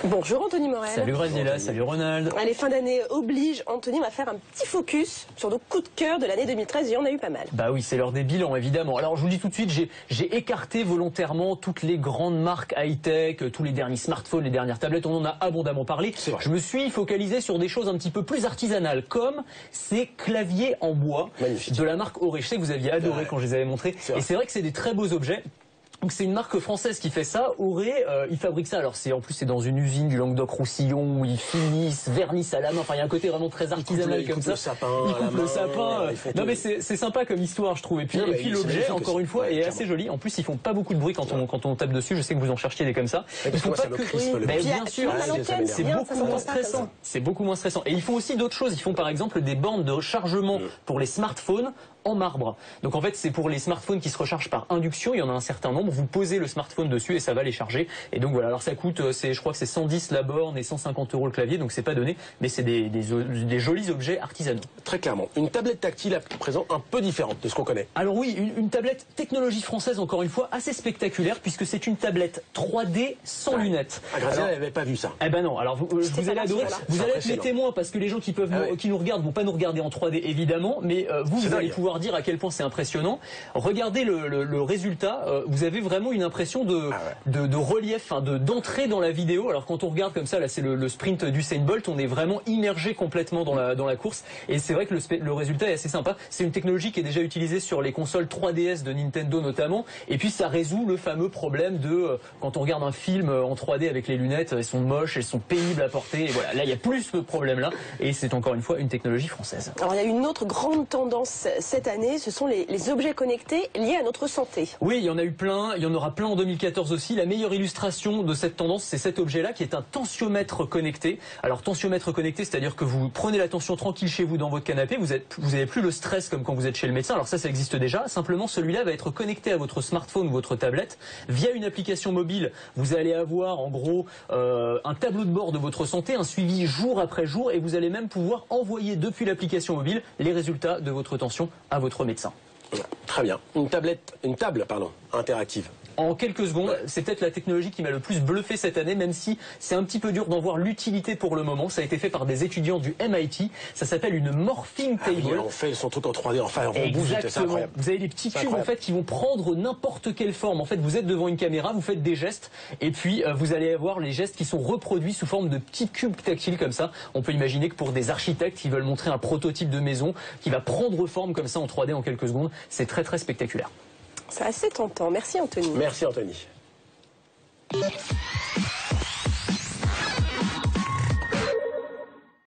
Bonjour Anthony Morel. Salut Graziella, salut Ronald. Allez, fin d'année oblige, Anthony va faire un petit focus sur nos coups de cœur de l'année 2013, il y en a eu pas mal. Bah oui, c'est l'heure des bilans évidemment. Alors je vous le dis tout de suite, j'ai écarté volontairement toutes les grandes marques high-tech, tous les derniers smartphones, les dernières tablettes, on en a abondamment parlé. Je me suis focalisé sur des choses un petit peu plus artisanales, comme ces claviers en bois de la marque Auré. Je sais que vous aviez adoré quand je les avais montrés, et c'est vrai que c'est des très beaux objets. Donc c'est une marque française qui fait ça. Auré, ils fabriquent ça. Alors en plus c'est dans une usine du Languedoc-Roussillon où ils finissent, vernissent à la main. Enfin il y a un côté vraiment très artisanal comme ça. Ils coupent le sapin. Non mais c'est sympa comme histoire je trouve. Et puis l'objet encore une fois est assez joli. En plus ils font pas beaucoup de bruit quand on tape dessus. Je sais que vous en cherchiez des comme ça. Ils font pas que. Bien sûr. C'est beaucoup moins stressant. C'est beaucoup moins stressant. Et ils font aussi d'autres choses. Ils font par exemple des bornes de rechargement pour les smartphones en marbre. Donc en fait c'est pour les smartphones qui se rechargent par induction. Il y en a un certain nombre. Vous posez le smartphone dessus et ça va les charger. Et donc voilà, alors ça coûte, je crois que c'est 110 la borne et 150 € le clavier, donc c'est pas donné, mais c'est des jolis objets artisanaux. Très clairement. Une tablette tactile à présent un peu différente de ce qu'on connaît. Alors oui, une tablette technologie française, encore une fois, assez spectaculaire, puisque c'est une tablette 3D sans lunettes. Ah, Graziella n'avait pas vu ça. Eh ben non, alors vous allez adorer. Vous allez être les témoins, parce que les gens qui qui nous regardent vont pas nous regarder en 3D évidemment, mais vous allez pouvoir dire à quel point c'est impressionnant. Regardez le résultat, vous avez vraiment une impression de relief, d'entrée dans la vidéo. Alors quand on regarde comme ça, là c'est le sprint d'Usain Bolt, on est vraiment immergé complètement dans la course. Et c'est vrai que le résultat est assez sympa. C'est une technologie qui est déjà utilisée sur les consoles 3DS de Nintendo notamment. Et puis ça résout le fameux problème de quand on regarde un film en 3D avec les lunettes, elles sont moches, elles sont pénibles à porter. Et voilà, là il y a plus ce problème-là. Et c'est encore une fois une technologie française. Alors il y a une autre grande tendance cette année, ce sont les objets connectés liés à notre santé. Oui, il y en a eu plein, il y en aura plein en 2014 aussi. La meilleure illustration de cette tendance, c'est cet objet-là qui est un tensiomètre connecté. Alors tensiomètre connecté, c'est-à-dire que vous prenez la tension tranquille chez vous dans votre canapé, vous n'avez plus le stress comme quand vous êtes chez le médecin. Alors ça existe déjà. Simplement, celui-là va être connecté à votre smartphone ou votre tablette via une application mobile. Vous allez avoir en gros un tableau de bord de votre santé, un suivi jour après jour, et vous allez même pouvoir envoyer depuis l'application mobile les résultats de votre tension à votre médecin. Très bien. Une table interactive. En quelques secondes, c'est peut-être la technologie qui m'a le plus bluffé cette année, même si c'est un petit peu dur d'en voir l'utilité pour le moment. Ça a été fait par des étudiants du MIT. Ça s'appelle une morphing table. Ils ont fait son truc en 3D, enfin en bouge, c'est incroyable. Vous avez des petits cubes en fait qui vont prendre n'importe quelle forme. En fait, vous êtes devant une caméra, vous faites des gestes, et puis vous allez avoir les gestes qui sont reproduits sous forme de petits cubes tactiles comme ça. On peut imaginer que pour des architectes qui veulent montrer un prototype de maison qui va prendre forme comme ça en 3D en quelques secondes, c'est très très spectaculaire. C'est assez tentant. Merci Anthony. Merci Anthony.